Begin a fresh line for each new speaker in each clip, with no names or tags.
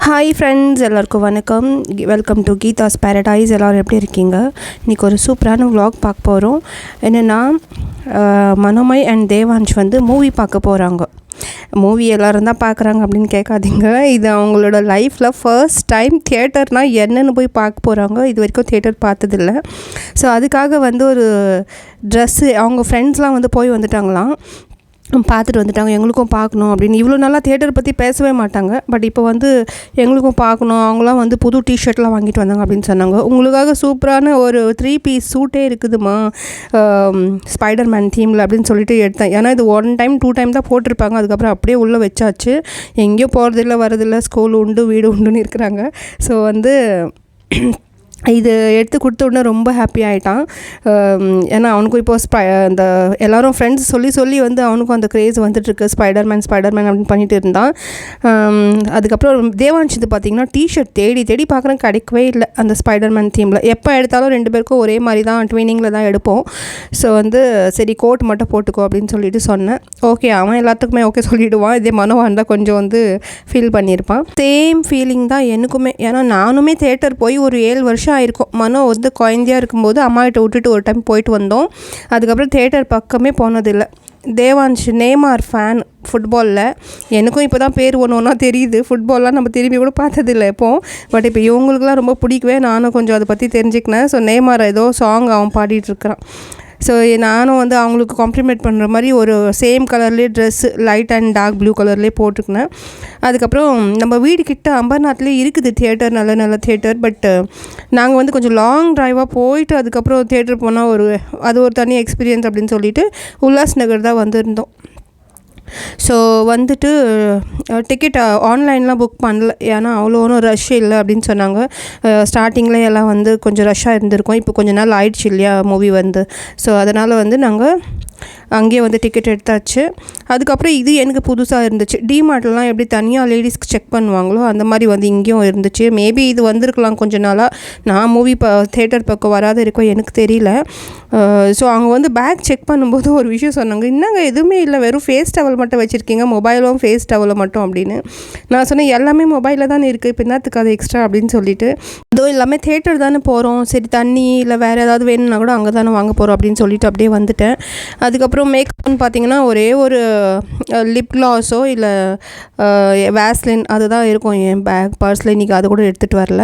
Hi friends, எல்லாருக்கும் வணக்கம். Welcome to Geetha's paradise. எல்லோரும் எப்படி இருக்கீங்க? இன்றைக்கி ஒரு சூப்பரான vlog பார்க்க போகிறோம். என்னென்னா, மனோமய் அண்ட் தேவான்ஷ் வந்து மூவி பார்க்க போகிறாங்க. மூவி எல்லோரும் தான் பார்க்குறாங்க அப்படின்னு கேட்காதீங்க. இது அவங்களோட லைஃப்பில் ஃபர்ஸ்ட் டைம் தியேட்டர்னால் என்னென்னு போய் பார்க்க போகிறாங்க. இது வரைக்கும் தியேட்டர் பார்த்ததில்ல. ஸோ அதுக்காக வந்து ஒரு ட்ரெஸ்ஸு அவங்க ஃப்ரெண்ட்ஸ்லாம் வந்து போய் வந்துட்டாங்களாம், பார்த்துட்டு வந்துட்டாங்க. எங்களுக்கும் பார்க்கணும் அப்படின்னு. இவ்வளோ நாளாக தியேட்டர் பற்றி பேசவே மாட்டாங்க. பட் இப்போ வந்து எங்களுக்கும் பார்க்கணும், அவங்களாம் வந்து புது டிஷர்ட்லாம் வாங்கிட்டு வந்தாங்க அப்படின்னு சொன்னாங்க. உங்களுக்காக சூப்பரான ஒரு 3 பீஸ் சூட்டே இருக்குதுமா ஸ்பைடர்மேன் தீமில் அப்படின்னு சொல்லிட்டு எடுத்தேன். ஏன்னா இது 1 டைம் 2 டைம் தான் போட்டிருப்பாங்க. அதுக்கப்புறம் அப்படியே உள்ளே வச்சாச்சு. எங்கேயும் போகிறதில்ல வரதில்லை, ஸ்கூல் உண்டு வீடு உண்டுன்னு இருக்கிறாங்க. ஸோ வந்து இது எடுத்து கொடுத்த உடனே ரொம்ப ஹாப்பி ஆகிட்டான். ஏன்னா அவனுக்கும் இப்போ அந்த எல்லோரும் ஃப்ரெண்ட்ஸ் சொல்லி வந்து அவனுக்கும் அந்த க்ரேஸ் வந்துட்டுருக்கு. ஸ்பைடர்மேன் அப்படின்னு பண்ணிகிட்டு இருந்தான். அதுக்கப்புறம் தேவான்ஷ் இது பார்த்திங்கன்னா டிஷர்ட் தேடி பார்க்குறேன், கிடைக்கவே இல்லை அந்த ஸ்பைடர்மேன் தீமில். எப்போ எடுத்தாலும் 2 பேருக்கும் ஒரே மாதிரி தான் ட்வினிங்கில் தான் எடுப்போம். ஸோ வந்து சரி கோட் மட்டும் போட்டுக்கோ அப்படின்னு சொல்லிட்டு சொன்னேன். ஓகே, அவன் எல்லாத்துக்குமே ஓகே சொல்லிவிடுவான். இதே மனோவாக இருந்தால் கொஞ்சம் வந்து ஃபீல் பண்ணியிருப்பான். சேம் ஃபீலிங் தான் எனக்குமே. ஏன்னா நானுமே தியேட்டர் போய் ஒரு 7 வருஷம் ஆயிருக்கும். மனோ வந்து குழந்தையாக இருக்கும்போது அம்மாகிட்ட விட்டுட்டு ஒரு டைம் போயிட்டு வந்தோம். அதுக்கப்புறம் தியேட்டர் பக்கமே போனதில்லை. தேவான்ஷ் நேமார் ஃபேன் ஃபுட்பாலில். எனக்கும் இப்போ தான் பேர் ஒன்றா தெரியுது. ஃபுட்பால்லாம் நம்ம திரும்பி கூட பார்த்ததில்லை எப்போது. பட் இப்போ இவங்களுக்குலாம் ரொம்ப பிடிக்கவே நானும் கொஞ்சம் அதை பற்றி தெரிஞ்சுக்கினேன். ஸோ நேமார் ஏதோ சாங் அவன் பாடிட்டுருக்கிறான். ஸோ நானும் வந்து அவங்களுக்கு காம்ப்ளிமெண்ட் பண்ணுற மாதிரி ஒரு சேம் கலர்லேயே dress light and dark blue கலர்லேயே போட்டுக்கினேன். அதுக்கப்புறம் நம்ம வீடு கிட்ட அம்பர்நாத்லேயே இருக்குது தியேட்டர், நல்ல தியேட்டர். பட் நாங்கள் வந்து கொஞ்சம் லாங் ட்ரைவாக போயிட்டு அதுக்கப்புறம் தியேட்டர் போனால் அது ஒரு தனி எக்ஸ்பீரியன்ஸ் அப்படின்னு சொல்லிட்டு உல்லாஸ் நகர் தான் வந்திருந்தோம். ஸோ வந்துட்டு டிக்கெட் ஆன்லைன்லாம் புக் பண்ணல. ஏன்னா அவ்வளோ ஒன்றும் ரஷ் இல்லை அப்படின்னு சொன்னாங்க. ஸ்டார்டிங்கில் எல்லாம் வந்து கொஞ்சம் ரஷ்ஷாக இருந்திருக்கும். இப்போ கொஞ்ச நாள் ஆயிடுச்சு இல்லையா மூவி வந்து. ஸோ அதனால் வந்து நாங்கள் அங்கேயே வந்து டிக்கெட் எடுத்தாச்சு. அதுக்கப்புறம் இது எனக்கு புதுசாக இருந்துச்சு. டிமார்ட்லாம் எப்படி தனியாக லேடிஸ்க்கு செக் பண்ணுவாங்களோ அந்த மாதிரி வந்து இங்கேயும் இருந்துச்சு. மேபி இது வந்திருக்கலாம் கொஞ்ச நாளாக. நான் மூவி தியேட்டர் பக்கம் வராது இருக்கோம், எனக்கு தெரியல. ஸோ அவங்க வந்து பேக் செக் பண்ணும்போது ஒரு விஷயம் சொன்னாங்க, என்னங்க எதுவுமே இல்லை, வெறும் ஃபேஸ் டவல் மட்டும் வச்சுருக்கீங்க, மொபைலும் ஃபேஸ் டவலை மட்டும் அப்படின்னு. நான் சொன்னேன் எல்லாமே மொபைலில் தானே இருக்குது, இப்போ என்னத்துக்கு அது எக்ஸ்ட்ரா அப்படின்னு சொல்லிட்டு. அதுவும் எல்லாமே தியேட்டர் தானே போகிறோம், சரி தண்ணி இல்லை வேறு ஏதாவது வேணும்னா கூட அங்கே தானே வாங்க போகிறோம் அப்படின்னு சொல்லிட்டு அப்படியே வந்துட்டேன். அதுக்கப்புறம் மேக்கப்னு பார்த்தீங்கன்னா ஒரே ஒரு லிப் க்ளாஸோ இல்லை வேஸ்லின் அதுதான் இருக்கும் என் பர்ஸில். இன்றைக்கி அதை கூட எடுத்துகிட்டு வரல.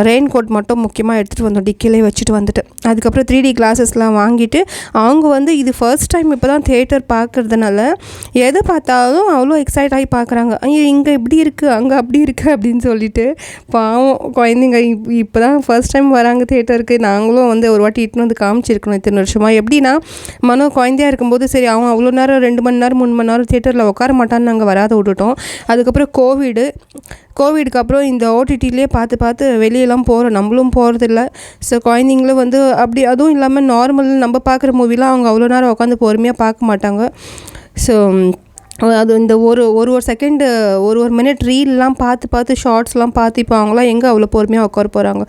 ரெயின் கோட் மட்டும் முக்கியமாக எடுத்துகிட்டு வந்தோம், டிக்கிலே வச்சுட்டு வந்துட்டேன். அதுக்கப்புறம் 3D கிளாஸஸ்லாம் வாங்கிட்டு அவங்க வந்து இது ஃபர்ஸ்ட் டைம் இப்போ தான் தியேட்டர் பார்க்குறதுனால எதை பார்த்தாலும் அவ்வளோ எக்ஸைட் ஆகி பார்க்குறாங்க. ஐயோ இங்கே இப்படி இருக்குது, அங்கே அப்படி இருக்குது அப்படின்னு சொல்லிட்டு. பாவம் குழந்தைங்க இப்போ தான் ஃபர்ஸ்ட் டைம் வராங்க தியேட்டருக்கு. நாங்களும் வந்து ஒரு வாட்டி இட்டுன்னு வந்து காமிச்சிருக்கணும் இத்தனை வருஷமாக. எப்படின்னா மனோ குழந்தையாக இருக்கும்போது சரி அவன் அவ்வளோ நேரம் 2 மணி நேரம் 3 மணி நேரம் தியேட்டரில் உட்கார மாட்டான்னு நாங்கள் வராத விட்டுட்டோம். அதுக்கப்புறம் கோவிடுக்கு அப்புறம் இந்த ஓடிடிலே பார்த்து வெளியெல்லாம் போகிறோம், நம்மளும் போகிறதில்ல. ஸோ குழந்தைங்களும் வந்து அப்படி அதுவும் இல்லாமல் நார்மல் நம்ம பார்க்குற மூவிலாம் அவங்க அவ்வளோ நேரம் உட்காந்து பொறுமையாக பார்க்க மாட்டாங்க. ஸோ அது இந்த ஒரு செகண்டு ஒரு மினிட் ரீல்லாம் பார்த்து ஷார்ட்ஸ்லாம் பார்த்து இப்போ அவங்களாம் எங்கே அவ்வளோ பொறுமையாக உட்கார போகிறாங்க.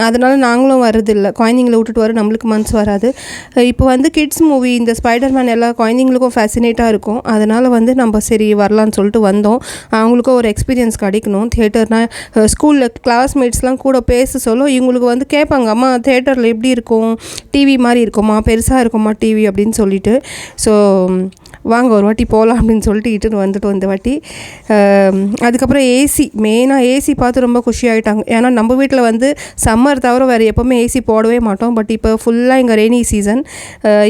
அதனால் நாங்களும் வரதில்லை. குழந்தைங்கள விட்டுட்டு வர நம்மளுக்கு மனசு வராது. இப்போ வந்து கிட்ஸ் மூவி இந்த ஸ்பைடர்மேன் எல்லா குழந்தைங்களுக்கும் ஃபேசினேட்டாக இருக்கும். அதனால் வந்து நம்ம சரி வரலான்னு சொல்லிட்டு வந்தோம். அவங்களுக்கும் ஒரு எக்ஸ்பீரியன்ஸ் கிடைக்கணும். தியேட்டர்னால் ஸ்கூலில் கிளாஸ்மேட்ஸ்லாம் கூட பேச சொல்ல இவங்களுக்கு வந்து கேட்பாங்க, அம்மா தியேட்டரில் எப்படி இருக்கும், டிவி மாதிரி இருக்குமா, பெருசாக இருக்குமா டிவி அப்படின்னு சொல்லிட்டு. ஸோ வாங்க ஒரு வாட்டி போகலாம் அப்படின்னு சொல்லிட்டு இட்டுன்னு வந்துட்டோம் இந்த வாட்டி. அதுக்கப்புறம் மெயினாக ஏசி பார்த்து ரொம்ப குஷியாகிட்டாங்க. ஏன்னா நம்ம வீட்டில் வந்து சம்மர் தவிர வேறு எப்போவுமே ஏசி போடவே மாட்டோம். பட் இப்போ ஃபுல்லாக இங்கே ரெய்னி சீசன்.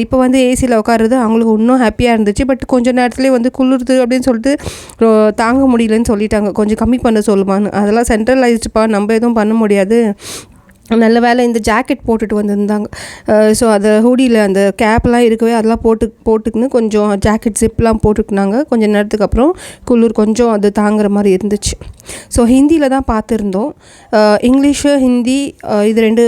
இப்போ வந்து ஏசியில் உட்காருறது அவங்களுக்கு இன்னும் ஹாப்பியாக இருந்துச்சு. பட் கொஞ்சம் நேரத்துலேயே வந்து குளிருது அப்படின்னு சொல்லிட்டு தாங்க முடியலன்னு சொல்லிட்டாங்க. கொஞ்சம் கம்மி பண்ண சொல்லுமான்னு. அதெல்லாம் சென்ட்ரலைஸ்டுப்பா, நம்ம எதுவும் பண்ண முடியாது நல்ல வேலை இந்த ஜாக்கெட் போட்டுட்டு வந்திருந்தாங்க. ஸோ அதை ஹூடியில் அந்த கேப்லாம் இருக்கவே அதெல்லாம் போட்டுக்குன்னு கொஞ்சம் ஜாக்கெட் ஜிப்லாம் போட்டுக்கினாங்க. கொஞ்சம் நேரத்துக்கு அப்புறம் குளிர் கொஞ்சம் அது தாங்குற மாதிரி இருந்துச்சு. ஸோ ஹிந்தியில் தான் பார்த்துருந்தோம். இங்கிலீஷு ஹிந்தி இது 2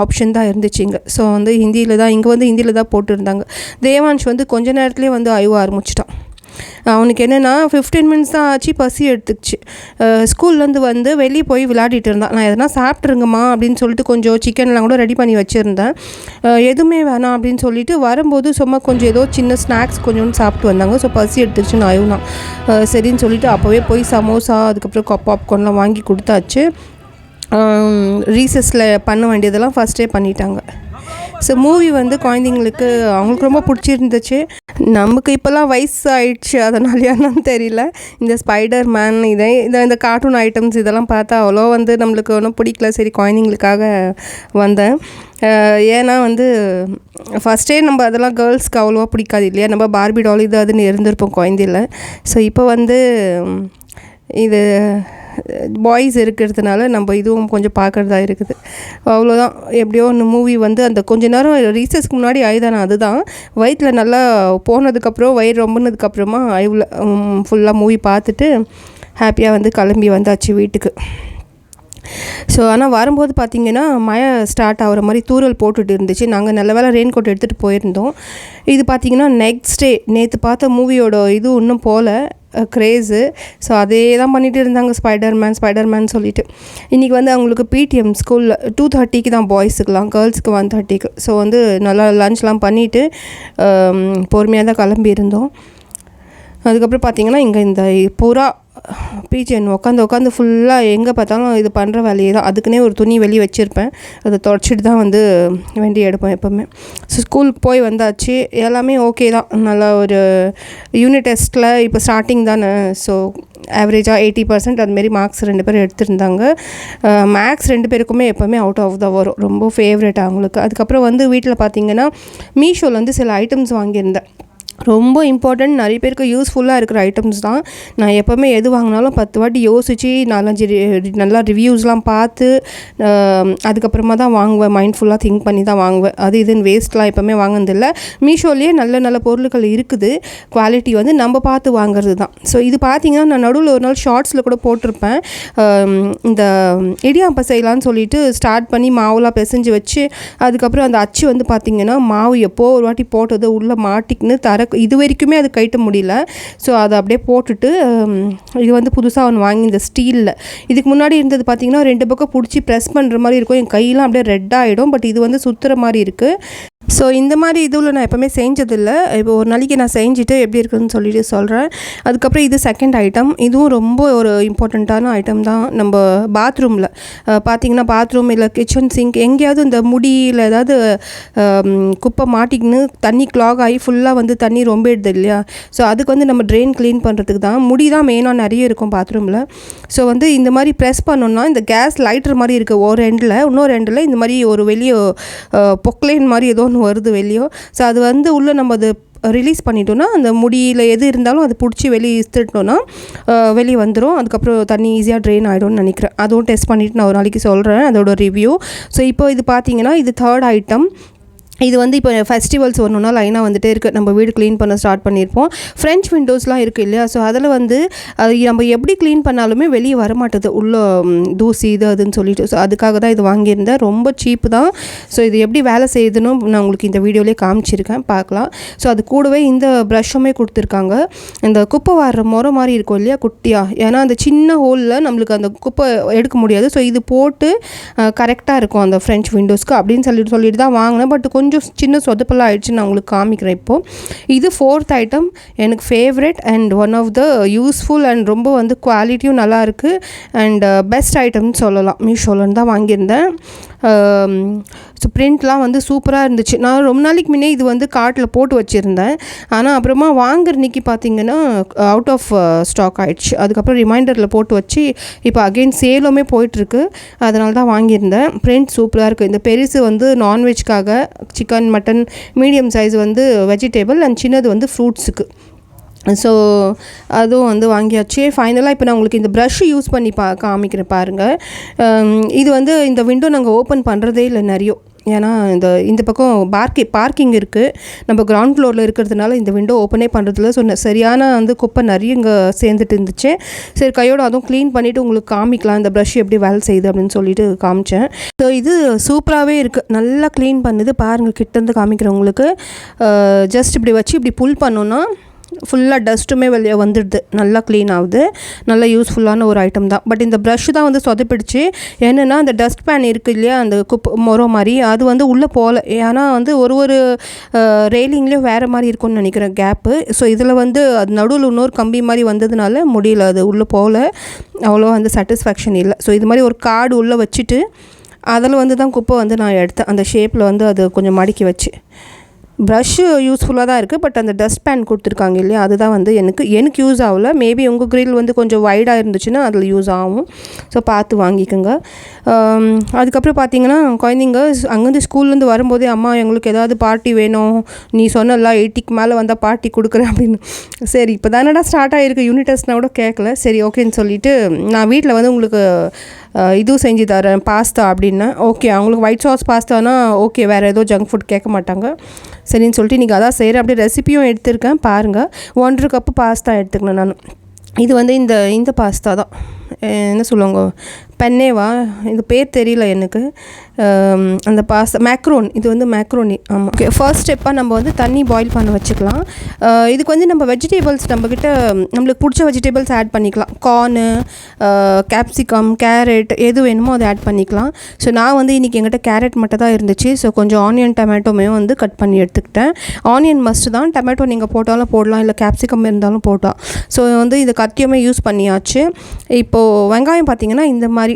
ஆப்ஷன் தான் இருந்துச்சு இங்கே. ஸோ வந்து ஹிந்தியில் தான் இங்கே வந்து ஹிந்தியில் தான் போட்டுருந்தாங்க. தேவான்ஷ் வந்து கொஞ்ச நேரத்துலேயே வந்து அழுவ ஆரம்பிச்சிட்டான். அவனுக்கு என்னென்னா 15 மினிட்ஸ் தான் ஆச்சு, பசி எடுத்துக்கிச்சு. ஸ்கூல்லேருந்து வந்து வெளியே போய் விளையாடிட்டு இருந்தான். நான் எதனா சாப்பிட்ருங்கம்மா அப்படின்னு சொல்லிட்டு கொஞ்சம் சிக்கன்லாம் கூட ரெடி பண்ணி வச்சுருந்தேன். எதுவுமே வேணாம் அப்படின்னு சொல்லிட்டு வரும்போது சும்மா கொஞ்சம் ஏதோ சின்ன ஸ்நாக்ஸ் கொஞ்சோண்டு சாப்பிட்டு வந்தாங்க. ஸோ பசி எடுத்துக்கிச்சுன்னு அழுவனான். சரின்னு சொல்லிட்டு அப்போவே போய் சமோசா அதுக்கப்புறம் பாப்கார்ன்லாம் வாங்கி கொடுத்தாச்சு. ரீசஸில் பண்ண வேண்டியதெல்லாம் ஃபஸ்ட்டே பண்ணிட்டாங்க. ஸோ மூவி வந்து குழந்தைங்களுக்கு அவங்களுக்கு ரொம்ப பிடிச்சிருந்துச்சு. நமக்கு இப்போல்லாம் வயசு ஆயிடுச்சு, அதனாலயானு தெரியல. இந்த ஸ்பைடர் மேன் இந்த கார்ட்டூன் ஐட்டம்ஸ் இதெல்லாம் பார்த்தா அவ்வளோ வந்து நம்மளுக்கு ஒன்றும் பிடிக்கல. சரி குழந்தைங்களுக்காக வந்தேன். ஏன்னா வந்து ஃபஸ்ட்டே நம்ம அதெல்லாம் கேர்ள்ஸ்க்கு அவ்வளோவா பிடிக்காது இல்லையா. நம்ம பார்பி டால் இது அதுன்னு இருந்திருப்போம் குழந்தையில். ஸோ இப்போ வந்து இது பாய்ஸ் இருக்கிறதுனால நம்ம இதுவும் கொஞ்சம் பார்க்குறதா இருக்குது. அவ்வளோதான். எப்படியோ ஒன்று மூவி வந்து அந்த கொஞ்ச நேரம் ரீசஸ்க்கு முன்னாடி ஆயுதானே அதுதான் வயிற்றில் நல்லா போனதுக்கப்புறம் வயிறு ரொம்பினதுக்கப்புறமா ஐவில் ஃபுல்லாக மூவி பார்த்துட்டு ஹாப்பியாக வந்து கிளம்பி வந்தாச்சு வீட்டுக்கு. ஸோ ஆனால் வரும்போது பார்த்திங்கன்னா மழை ஸ்டார்ட் ஆகிற மாதிரி தூரல் போட்டுட்டு இருந்துச்சு. நாங்கள் நல்ல வேளை ரெயின் கோட் எடுத்துகிட்டு போயிருந்தோம். இது பார்த்திங்கன்னா நெக்ஸ்ட் டே நேற்று பார்த்த மூவியோட இது இன்னும் போல் க்ரேஸு. ஸோ அதே தான் பண்ணிகிட்டு இருந்தாங்க, ஸ்பைடர்மேன் சொல்லிட்டு. இன்றைக்கி வந்து அவங்களுக்கு பிடிஎம் ஸ்கூலில் 2:30க்கு தான் பாய்ஸுக்கெலாம், கேர்ள்ஸுக்கு 1:30க்கு. ஸோ வந்து நல்லா லன்ச்லாம் பண்ணிவிட்டு பொறுமையாக தான் கிளம்பியிருந்தோம். அதுக்கப்புறம் பார்த்திங்கன்னா இங்கே இந்த புறா பீச்சன் உட்காந்து ஃபுல்லாக எங்கே பார்த்தாலும் இது பண்ணுற வேலையே தான். அதுக்குன்னே ஒரு துணி வெளியே வச்சுருப்பேன், அதை தொடச்சிட்டு தான் வந்து வண்டி எடுப்பேன் எப்போவுமே. ஸோ ஸ்கூலுக்கு போய் வந்தாச்சு, எல்லாமே ஓகே தான். நல்லா ஒரு யூனிட் டெஸ்ட்டில் இப்போ ஸ்டார்டிங் தானே. ஸோ ஆவரேஜாக 80% அதுமாரி மார்க்ஸ் 2 பேர் எடுத்திருந்தாங்க. மேக்ஸ் 2 பேருக்குமே எப்போவுமே அவுட் ஆஃப் தான் வரும், ரொம்ப ஃபேவரட் அவங்களுக்கு. அதுக்கப்புறம் வந்து வீட்டில் பார்த்திங்கன்னா மீஷோவில் வந்து சில ஐட்டம்ஸ் வாங்கியிருந்தேன். ரொம்ப இம்பார்ட்டண்ட், நிறைய பேருக்கு யூஸ்ஃபுல்லாக இருக்கிற ஐட்டம்ஸ் தான். நான் எப்போவுமே எது வாங்கினாலும் 10 வாட்டி யோசித்து 4-5 நல்லா ரிவ்யூஸ்லாம் பார்த்து அதுக்கப்புறமா தான் வாங்குவேன். மைண்ட்ஃபுல்லாக திங்க் பண்ணி தான் வாங்குவேன். அது இதுன்னு வேஸ்ட்லாம் எப்போவுமே வாங்கினதில்லை. மீஷோலேயே நல்ல நல்ல பொருட்கள் இருக்குது, குவாலிட்டி வந்து நம்ம பார்த்து வாங்குறது தான். ஸோ இது பார்த்திங்கன்னா நான் நடுவில் ஒரு நாள் ஷார்ட்ஸில் கூட போட்டிருப்பேன். இந்த இடியாப்பம் செய்யலான்னு சொல்லிட்டு ஸ்டார்ட் பண்ணி மாவுலாம் பிசைஞ்சு வச்சு அதுக்கப்புறம் அந்த அச்சு வந்து பார்த்திங்கன்னா மாவு எப்போ ஒரு வாட்டி போட்டது உள்ளே மாட்டிக்கின்னு இது வரைக்குமே அது கட்ட முடியல. ஸோ அதை அப்படியே போட்டுட்டு இது வந்து புதுசாக ஒன்று வாங்கி இந்த ஸ்டீலில். இதுக்கு முன்னாடி இருந்தது பார்த்திங்கன்னா 2 பக்கம் பிடிச்சி ப்ரெஸ் பண்ணுற மாதிரி இருக்கும், என் கையெல்லாம் அப்படியே ரெட்டாகிடும். பட் இது வந்து சுற்றுற மாதிரி இருக்குது. ஸோ இந்த மாதிரி இதுவில் நான் எப்போவுமே செஞ்சதில்லை. இப்போ ஒரு நாளைக்கு நான் செஞ்சுட்டு எப்படி இருக்குதுன்னு சொல்லிட்டு சொல்கிறேன். அதுக்கப்புறம் இது செகண்ட் ஐட்டம். இதுவும் ரொம்ப ஒரு இம்பார்ட்டண்ட்டான ஐட்டம் தான். நம்ம பாத்ரூமில் பார்த்திங்கன்னா பாத்ரூம் இல்லை கிச்சன் சிங்க் எங்கேயாவது இந்த முடியில் ஏதாவது குப்பை மாட்டிக்கின்னு தண்ணி க்ளாக் ஆகி ஃபுல்லாக வந்து தண்ணி ரொம்பிடுது இல்லையா. ஸோ அதுக்கு வந்து நம்ம ட்ரெயின் க்ளீன் பண்ணுறதுக்கு தான். முடி தான் மெயினாக நிறைய இருக்கும் பாத்ரூமில். ஸோ வந்து இந்த மாதிரி ப்ரெஸ் பண்ணோன்னா இந்த கேஸ் லைட்டர் மாதிரி இருக்குது ஒரு எண்டில், இன்னொரு எண்டில் இந்த மாதிரி ஒரு வெளியே பொக்லைன் மாதிரி ஏதோ ஒன்று வருது வெளியே. ஸோ அது வந்து உள்ளே நம்ம அது ரிலீஸ் பண்ணிட்டோன்னா அந்த முடியில் எது இருந்தாலும் அது பிடிச்சி வெளியே இழுத்துட்டோன்னா வெளியே வந்துடும். அதுக்கப்புறம் தண்ணி ஈஸியாக ட்ரெயின் ஆகிடும்னு நினைக்கிறேன். அதுவும் டெஸ்ட் பண்ணிவிட்டு நான் ஒரு நாளைக்கு சொல்கிறேன் அதோட ரிவ்யூ. ஸோ இப்போ இது பார்த்திங்கன்னா இது தேர்ட் ஐட்டம். இது வந்து இப்போ ஃபெஸ்டிவல்ஸ் ஒன்றுனா லைனாக வந்துகிட்டே இருக்குது. நம்ம வீடு க்ளீன் பண்ண ஸ்டார்ட் பண்ணியிருப்போம். ஃப்ரெஞ்ச் விண்டோஸ்லாம் இருக்குது இல்லையா. ஸோ அதில் வந்து அது நம்ம எப்படி க்ளீன் பண்ணாலுமே வெளியே வரமாட்டுது, உள்ள தூசி இது அதுன்னு சொல்லிட்டு. ஸோ அதுக்காக தான் இது வாங்கியிருந்தேன். ரொம்ப சீப்பு தான். ஸோ இது எப்படி வேலை செய்யுதுன்னு நான் உங்களுக்கு இந்த வீடியோலேயே காமிச்சிருக்கேன், பார்க்கலாம். ஸோ அது கூடவே இந்த ப்ரஷ்ஷுமே கொடுத்துருக்காங்க. இந்த குப்பை வர்ற முறை மாதிரி இருக்கும் இல்லையா குட்டியாக, ஏன்னா அந்த சின்ன ஹோலில் நம்மளுக்கு அந்த குப்பை எடுக்க முடியாது. ஸோ இது போட்டு கரெக்டாக இருக்கும் அந்த ஃப்ரெஞ்ச் விண்டோஸ்க்கு அப்படின்னு சொல்லிட்டு தான் வாங்கினேன். பட் கொஞ்சம் சின்ன சொதப்பெல்லாம் ஆயிடுச்சு, நான் உங்களுக்கு காமிக்கிறேன் இப்போது. இது 4th ஐட்டம், எனக்கு favourite and one of the useful and ரொம்ப வந்து குவாலிட்டியும் நல்லா இருக்குது அண்ட் பெஸ்ட் ஐட்டம்னு சொல்லலாம். மீஷோலன்னு தான் வாங்கியிருந்தேன். ஸோ பிரிண்ட்லாம் வந்து சூப்பராக இருந்துச்சு. நான் ரொம்ப நாளைக்கு முன்னே இது வந்து கார்ட்டில் போட்டு வச்சுருந்தேன். ஆனால் அப்புறமா வாங்குறன்னைக்கு பார்த்திங்கன்னா அவுட் ஆஃப் ஸ்டாக் ஆகிடுச்சு. அதுக்கப்புறம் ரிமைண்டரில் போட்டு வச்சு இப்போ அகெயின் சேலுமே போயிட்டுருக்கு, அதனால தான் வாங்கியிருந்தேன். பிரிண்ட் சூப்பராக இருக்குது. இந்த பெருசு வந்து நான்வெஜ்க்காக, சிக்கன் மட்டன், மீடியம் சைஸ் வந்து வெஜிடேபிள் அண்ட் சின்னது வந்து ஃப்ரூட்ஸுக்கு. ஸோ அதுவும் வந்து வாங்கியாச்சு. ஃபைனலாக இப்போ நான் உங்களுக்கு இந்த ப்ரஷ் யூஸ் பண்ணி காமிக்கிறேன் பாருங்கள். இது வந்து இந்த விண்டோ நாங்கள் ஓப்பன் பண்ணுறதே இல்லை நிறைய, ஏன்னா இந்த பக்கம் பார்க்கிங் இருக்குது, நம்ம கிரவுண்ட் ஃப்ளோரில் இருக்கிறதுனால இந்த விண்டோ ஓப்பனே பண்ணுறதில்ல. ஸோ சரியான வந்து குப்பை நிறைய இங்கே சேர்ந்துட்டு இருந்துச்சு. சரி கையோடு அதுவும் க்ளீன் பண்ணிவிட்டு உங்களுக்கு காமிக்கலாம் இந்த ப்ரஷ் எப்படி வேலை செய்யுது அப்படின்னு சொல்லிட்டு காமிச்சேன். ஸோ இது சூப்பராகவே இருக்குது, நல்லா க்ளீன் பண்ணுது பாருங்கள். கிட்டேருந்து காமிக்கிறேன் உங்களுக்கு. ஜஸ்ட் இப்படி வச்சு இப்படி புல் பண்ணோன்னா ஃபுல்லாக டஸ்ட்டுமே வெளியே வந்துடுது, நல்லா க்ளீன் ஆகுது. நல்லா யூஸ்ஃபுல்லான ஒரு ஐட்டம் தான். பட் இந்த ப்ரஷ் தான் வந்து சொதப்பிடுச்சு. என்னென்னா அந்த டஸ்ட் பேன் இருக்குது இல்லையா, அந்த மொரம் மாதிரி, அது வந்து உள்ளே போகல. ஏன்னா வந்து ஒரு ரெயிலிங்லேயும் வேறு மாதிரி இருக்கும்னு நினைக்கிறேன் கேப்பு. ஸோ இதில் வந்து அது நடுவில் இன்னொரு கம்பி மாதிரி வந்ததுனால முடியல, அது உள்ளே போகல, அவ்வளோ வந்து சாட்டிஸ்ஃபேக்ஷன் இல்லை. ஸோ இது மாதிரி ஒரு கார்டு உள்ளே வச்சுட்டு அதில் வந்து தான் குப்பை வந்து நான் எடுத்தேன். அந்த ஷேப்பில் வந்து அது கொஞ்சம் மடக்கி வச்சு. ப்ரஷ்ஷு யூஸ்ஃபுல்லாக தான் இருக்குது, பட் அந்த டஸ்ட் பேன் கொடுத்துருக்காங்க இல்லையா, அதுதான் வந்து எனக்கு யூஸ் ஆகலை. மேபி உங்கள் கிரில் வந்து கொஞ்சம் வைடாக இருந்துச்சுன்னா அதில் யூஸ் ஆகும். ஸோ பார்த்து வாங்கிக்கோங்க. அதுக்கப்புறம் பார்த்தீங்கன்னா குழந்தைங்க அங்கேருந்து ஸ்கூல்லேருந்து வரும்போதே அம்மா எங்களுக்கு ஏதாவது பார்ட்டி வேணும், நீ சொன்னல 80க்கு மேலே வந்தால் பார்ட்டி கொடுக்குறேன் அப்படின்னு. சரி இப்போ தானடா ஸ்டார்ட் ஆகிருக்கு, யூனிட் டெஸ்ட்னால் கூட கேட்கல. சரி ஓகேன்னு சொல்லிவிட்டு நான் வீட்டில் வந்து உங்களுக்கு இதுவும் செஞ்சு தரேன் பாஸ்தா அப்படின்னா. ஓகே, அவங்களுக்கு ஒயிட் சாஸ் பாஸ்தானா ஓகே, வேறு ஏதோ ஜங்க் ஃபுட் கேட்க மாட்டாங்க. சரின்னு சொல்லிட்டு நீங்கள் அதான் செய்கிறேன். அப்படியே ரெசிப்பியும் எடுத்திருக்கேன் பாருங்கள். 1.5 கப்பு பாஸ்தா எடுத்துக்கணும் நான். இது வந்து இந்த பாஸ்தா தான், என்ன சொல்லுவாங்க, பென்னேவா, இது பேர் தெரியல எனக்கு. அந்த பாஸ்தா மேக்ரோன், இது வந்து மேக்ரோனி. ஆமாம். ஓகே, ஃபர்ஸ்ட் ஸ்டெப்பாக நம்ம வந்து தண்ணி பாயில் பண்ண வச்சுக்கலாம். இதுக்கு வந்து நம்ம வெஜிடபிள்ஸ் நம்மக்கிட்ட நம்மளுக்கு பிடிச்ச வெஜிடபிள்ஸ் ஆட் பண்ணிக்கலாம். கார்னு, கேப்சிகம், கேரட் எது வேணுமோ அதை ஆட் பண்ணிக்கலாம். ஸோ நான் வந்து இன்றைக்கி எங்கிட்ட கேரட் மட்டும் தான் இருந்துச்சு. ஸோ கொஞ்சம் ஆனியன் டொமேட்டோமே வந்து கட் பண்ணி எடுத்துக்கிட்டேன். ஆனியன் மஸ்ட்டு தான், டொமேட்டோ நீங்கள் போட்டாலும் போடலாம், இல்லை கேப்சிகம் இருந்தாலும் போடலாம். ஸோ வந்து இது கத்தியுமே யூஸ் பண்ணியாச்சு. இப்போது வெங்காயம் பார்த்திங்கன்னா இந்த மாதிரி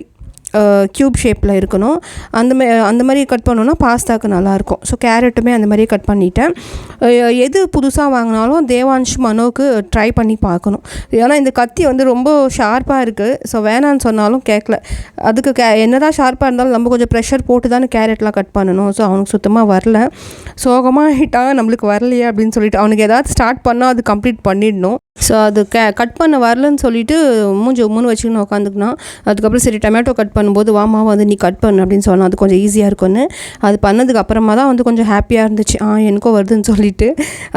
க்யூப் ஷேப்பில் இருக்கணும். அந்த மாதிரி கட் பண்ணோன்னா பாஸ்தாவுக்கு நல்லாயிருக்கும். ஸோ கேரட்டுமே அந்த மாதிரி கட் பண்ணிட்டேன். எது புதுசாக வாங்கினாலும் தேவான்ஷ் மனோவுக்கு ட்ரை பண்ணி பார்க்கணும். ஏன்னா இந்த கத்தி வந்து ரொம்ப ஷார்ப்பாக இருக்குது. ஸோ வேணான்னு சொன்னாலும் கேட்கல. அதுக்கு என்ன தான் ஷார்ப்பாக இருந்தாலும் நம்ம கொஞ்சம் ப்ரெஷர் போட்டு தானே கேரட்லாம் கட் பண்ணணும். ஸோ அவனுக்கு சுத்தமாக வரல. சோகமாக ஆகிட்டான், நம்மளுக்கு வரலையே அப்படின்னு சொல்லிட்டு. அவனுக்கு ஏதாவது ஸ்டார்ட் பண்ணால் அது கம்ப்ளீட் பண்ணிடணும். ஸோ அது கட் பண்ண வரலன்னு சொல்லிட்டு மூஞ்சி வச்சுக்கின்னு உட்காந்துக்கினான். அதுக்கப்புறம் சரி டொமேட்டோ கட் பண்ணும்போது வாமா வந்து நீ கட் பண்ணு அப்படின்னு சொன்னால் அது கொஞ்சம் ஈஸியாக இருக்கும்னு. அது பண்ணதுக்கு அப்புறமா தான் வந்து கொஞ்சம் ஹாப்பியாக இருந்துச்சு, எனக்கும் வருதுன்னு சொல்லிட்டு.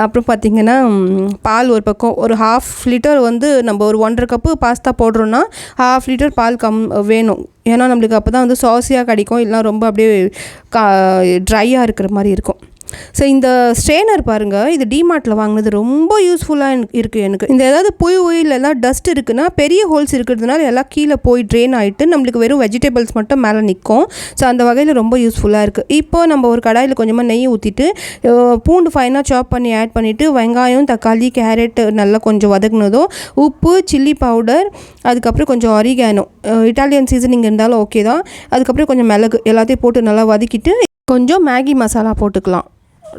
அப்புறம் பார்த்திங்கன்னா பால் ஒரு பக்கம் ஒரு 1/2 லிட்டர் வந்து நம்ம ஒரு 1.5 கப்பு பாஸ்தா போடுறோன்னா 1/2 லிட்டர் பால் வேணும். ஏன்னா நம்மளுக்கு அப்போ தான் வந்து சாஸியாக கிடைக்கும், இல்லைனா ரொம்ப அப்படியே ட்ரையாக இருக்கிற மாதிரி இருக்கும். ஸோ இந்த ஸ்ட்ரெயினர் பாருங்கள், இது டிமார்ட்டில் வாங்கினது ரொம்ப யூஸ்ஃபுல்லாக இருக்குது எனக்கு. இந்த ஏதாவது புய் இல்லைலாம் டஸ்ட் இருக்குன்னா பெரிய ஹோல்ஸ் இருக்கிறதுனால எல்லாம் கீழே போய் ட்ரெயின் ஆகிட்டு நம்மளுக்கு வெறும் வெஜிடபிள்ஸ் மட்டும் மேலே நிற்கும். ஸோ அந்த வகையில் ரொம்ப யூஸ்ஃபுல்லாக இருக்குது. இப்போது நம்ம ஒரு கடாயில் கொஞ்சமாக நெய் ஊற்றிட்டு பூண்டு ஃபைனாக சாப் பண்ணி ஆட் பண்ணிவிட்டு வெங்காயம், தக்காளி, கேரட் நல்லா கொஞ்சம் வதக்குனதும் உப்பு, சில்லி பவுடர், அதுக்கப்புறம் கொஞ்சம் ஆரிகானோ, இட்டாலியன் சீசனிங் இருந்தாலும் ஓகே தான். அதுக்கப்புறம் கொஞ்சம் மிளகு எல்லாத்தையும் போட்டு நல்லா வதக்கிட்டு கொஞ்சம் மேகி மசாலா போட்டுக்கலாம்.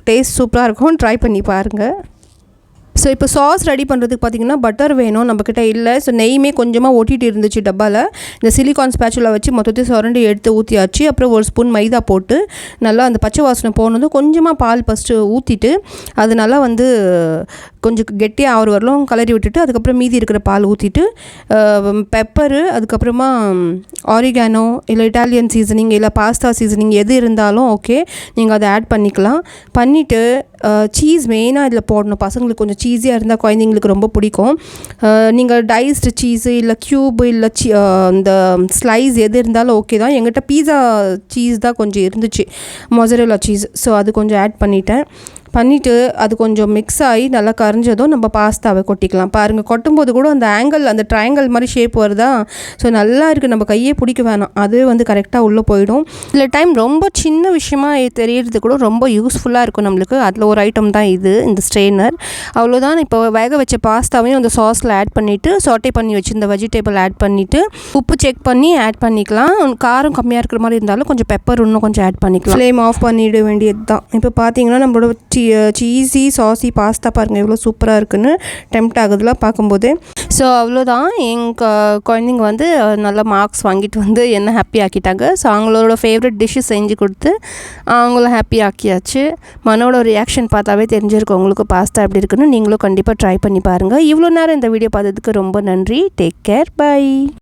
டேஸ்ட் சூப்பராக இருக்கும், ட்ரை பண்ணி பாருங்கள். ஸோ இப்போ சாஸ் ரெடி பண்ணுறதுக்கு பார்த்திங்கன்னா பட்டர் வேணும், நம்மக்கிட்ட இல்லை. ஸோ நெய்யுமே கொஞ்சமாக ஒட்டிகிட்டு இருந்துச்சு டப்பாவில். இந்த சிலிகான் ஸ்பேச்சுலா வச்சு மொத்தத்தையும் சுரண்டி எடுத்து ஊற்றியாச்சு. அப்புறம் ஒரு ஸ்பூன் மைதா போட்டு நல்லா அந்த பச்சை வாசனை போனதும் கொஞ்சமாக பால் ஃபஸ்ட்டு ஊற்றிட்டு அது நல்லா வந்து கொஞ்சம் கெட்டியாக ஆகிற வரலும் கலரி விட்டுட்டு அதுக்கப்புறம் மீதி இருக்கிற பால் ஊற்றிட்டு பெப்பரு, அதுக்கப்புறமா ஆரிகானோ இல்லை இட்டாலியன் சீசனிங் இல்லை பாஸ்தா சீசனிங் எது இருந்தாலும் ஓகே, நீங்கள் அதை ஆட் பண்ணிக்கலாம். பண்ணிவிட்டு சீஸ் மெயினாக இதில் போடணும். பசங்களுக்கு கொஞ்சம் சீஸியாக இருந்தால் குழந்தைங்களுக்கு ரொம்ப பிடிக்கும். நீங்கள் டைஸ்டு சீஸு இல்லை க்யூபு இல்லை இந்த ஸ்லைஸ் எது இருந்தாலும் ஓகே தான். எங்கிட்ட பீஸா சீஸ் தான் கொஞ்சம் இருந்துச்சு, மொசரெல்லா சீஸ். ஸோ அது கொஞ்சம் ஆட் பண்ணிவிட்டு அது கொஞ்சம் மிக்ஸ் ஆகி நல்லா கரைஞ்சதும் நம்ம பாஸ்தாவை கொட்டிக்கலாம். பாருங்கள், கொட்டும்போது கூட அந்த அந்த ட்ரையாங்கிள் மாதிரி ஷேப் வருதா. ஸோ நல்லா இருக்குது, நம்ம கையே பிடிக்க வேணாம், அதுவே வந்து கரெக்டாக உள்ளே போயிடும். சில டைம் ரொம்ப சின்ன விஷயமாக தெரியறது கூட ரொம்ப யூஸ்ஃபுல்லாக இருக்கும் நம்மளுக்கு. அதில் ஒரு ஐட்டம் தான் இது, இந்த ஸ்ட்ரெயினர். அவ்வளோதான். இப்போ வேக வச்ச பாஸ்தாவையும் அந்த சாஸில் ஆட் பண்ணிவிட்டு சாட்டே பண்ணி வச்சு இந்த வெஜிடபிள் ஆட் பண்ணிவிட்டு உப்பு செக் பண்ணி ஆட் பண்ணிக்கலாம். காரம் கம்மியாக இருக்கிற மாதிரி இருந்தாலும் கொஞ்சம் பெப்பர் இன்னும் கொஞ்சம் ஆட் பண்ணிக்கலாம். ஃப்ளேம் ஆஃப் பண்ணிவிட வேண்டியது தான். இப்போ பார்த்தீங்கன்னா நம்மளோட சீஸி சாஸி பாஸ்தா பாருங்கள் எவ்வளோ சூப்பராக இருக்குன்னு டெம்ப்ட் ஆகுதுல பார்க்கும்போது. ஸோ அவ்வளோதான், எங்கள் குழந்தைங்க வந்து நல்ல மார்க்ஸ் வாங்கிட்டு வந்து என்ன ஹாப்பி ஆக்கிட்டாங்க. ஸோ அவங்களோட ஃபேவரட் டிஷ்ஷு செஞ்சு கொடுத்து அவங்கள ஹாப்பி ஆக்கியாச்சு. மனோட ரியாக்ஷன் பார்த்தாவே தெரிஞ்சிருக்கும் உங்களுக்கு பாஸ்தா எப்படி இருக்குன்னு. நீங்களும் கண்டிப்பாக ட்ரை பண்ணி பாருங்கள். இவ்வளோ நேரம் இந்த வீடியோ பார்த்ததுக்கு ரொம்ப நன்றி. Take care, by.